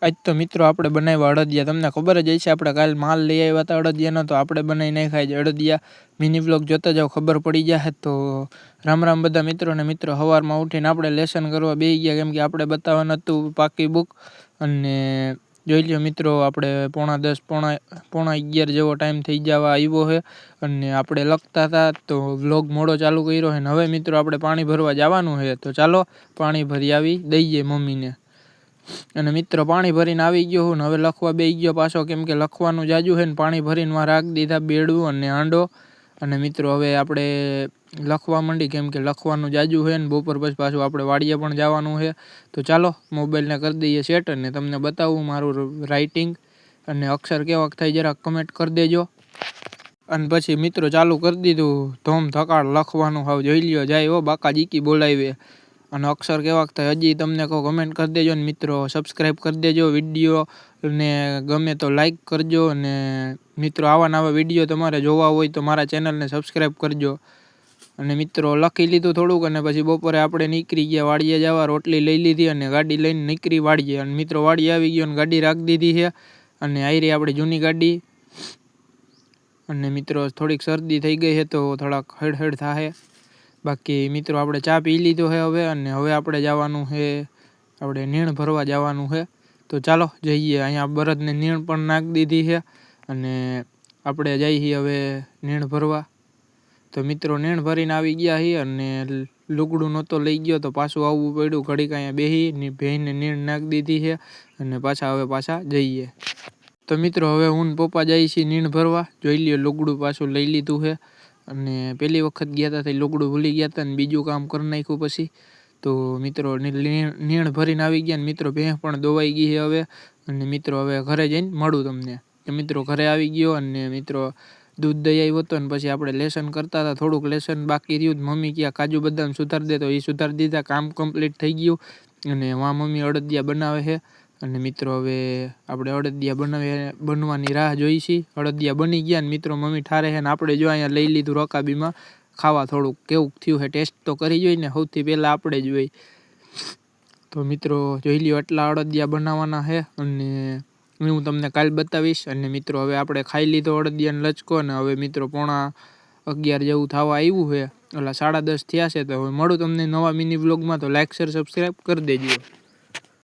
આજ તો મિત્રો આપણે બનાવ્યા અડદિયા. તમને ખબર જ હશે, આપણે કાલ માલ લઈ આવ્યા હતા અડદિયાનો, તો આપણે બનાવી નાખ્યા છે અડદિયા. મિની વ્લોગ જોતા જાઓ, ખબર પડી જાય. તો રામ રામ બધા મિત્રોને. મિત્રો સવારમાં ઉઠીને આપણે લેસન કરવા બેસી ગયા, કેમ કે આપણે બતાવવાનું હતું પાકી બુક. અને જોઈ લો મિત્રો, આપણે 9:30 પોણા 11 જેવો ટાઈમ થઈ જવા આવ્યો છે. અને આપણે લખતા હતા તો વ્લોગ મોડો ચાલુ કર્યો છે. ને હવે મિત્રો આપણે પાણી ભરવા જવાનું છે, તો ચાલો પાણી ભરી આવી દઈએ મમ્મીને. અને મિત્રો પાણી ભરીને આવી ગયો હું ને હવે લખવા બેસી ગયો પાછો, કેમ કે લખવાનું જાજુ છે ને પાણી ભરીને માં રાખી દીધા બેડું અને હાંડો. અને મિત્રો હવે આપણે લખવા માંડી, કેમ કે લખવાનું જાજુ છે ને બપોર પછી પાછું આપણે વાડીએ પણ જવાનું છે. તો ચાલો મોબાઈલને કરી દઈએ સેટ અને તમને બતાવું મારું રાઇટિંગ અને અક્ષર કેવાક થાય જરાક કમેન્ટ કરી દેજો. અને પછી મિત્રો ચાલુ કરી દીધું ધોમ ધકાળ લખવાનું. હાવ જોઈ લ્યો જાય હો, બાકા જીકી બોલાવે. અને અક્ષર કેવાક થાય હજી તમને કહો, કમેન્ટ કરી દેજો. ને મિત્રો સબસ્ક્રાઈબ કરી દેજો. વિડીયો ને ગમે તો લાઈક કરજો. અને મિત્રો આવા નવા વિડીયો તમારે જોવા હોય તો મારા ચેનલને સબસ્ક્રાઈબ કરજો. અને મિત્રો લખી લીધું થોડુંક અને પછી બપોરે આપણે નીકળી ગયા વાડીએ જવા. રોટલી લઈ લીધી અને ગાડી લઈને નીકળી વાડીએ. અને મિત્રો વાડીએ આવી ગયો અને ગાડી રાખી દીધી છે. અને આયરી આપણી જૂની ગાડી. અને મિત્રો થોડીક શરદી થઈ ગઈ છે તો થોડાક હડ થાય. બાકી મિત્રો આપણે ચા પી લીધો છે હવે. અને હવે આપણે જવાનું છે, આપણે નીણ ભરવા જવાનું છે. તો ચાલો જઈએ. અહીંયા બળદને નીણ પણ નાખી દીધી છે અને આપણે જઈએ હવે નીણ ભરવા. તો મિત્રો નીણ ભરીને આવી ગયા છીએ અને લુગડું નહોતો લઈ ગયો તો પાછું આવવું પડ્યું. ઘડીક અહીંયા બેસી ભેંને નીણ નાખી દીધી છે અને પાછા જઈએ. તો મિત્રો હવે હું પપ્પા જઈએ છીએ નીણ ભરવા. જોઈ લ્યો લુગડું પાછું લઈ લીધું છે. અને પહેલી વખત ગયા હતા તે લુગડું ભૂલી ગયા હતા ને બીજું કામ કરી નાખ્યું પછી. તો મિત્રો નીણ ભરીને આવી ગયા ને મિત્રો ભેંસ પણ દોવાઈ ગઈ છે હવે. અને મિત્રો હવે ઘરે જઈને મળું તમને. તો મિત્રો ઘરે આવી ગયો અને મિત્રો દૂધ દઈ આવ્યો હતો ને પછી આપણે લેસન કરતા હતા. થોડુંક લેસન બાકી રહ્યું. મમ્મી ક્યાં કાજુ બદામ સુધારી દે, તો એ સુધારી દીધા. કામ કમ્પ્લીટ થઈ ગયું. અને મમ્મી અડદિયા બનાવે છે. અને મિત્રો હવે આપણે અડદિયા બનવાની રાહ જોઈ છીએ. અડદિયા બની ગયા ને મિત્રો મમ્મી ઠારે છે ને આપણે જો અહીંયા લઈ લીધું રકાબીમાં ખાવા. થોડુંક કેવું થયું છે ટેસ્ટ તો કરી જોઈએ ને, સૌથી પહેલાં આપણે જ હોય. તો મિત્રો જોઈ લ્યો એટલા અડદિયા બનાવવાના છે અને હું તમને કાલ બતાવીશ. અને મિત્રો હવે આપણે ખાઈ લીધો અડદિયાનો લચકો ને હવે મિત્રો 11:30 જેવું થવા આવ્યું છે. એટલે 10:30 થયા છે. તો હવે મળું તમને નવા મિની વ્લોગમાં. તો લાઈક શેર સબસ્ક્રાઈબ કરી દેજો.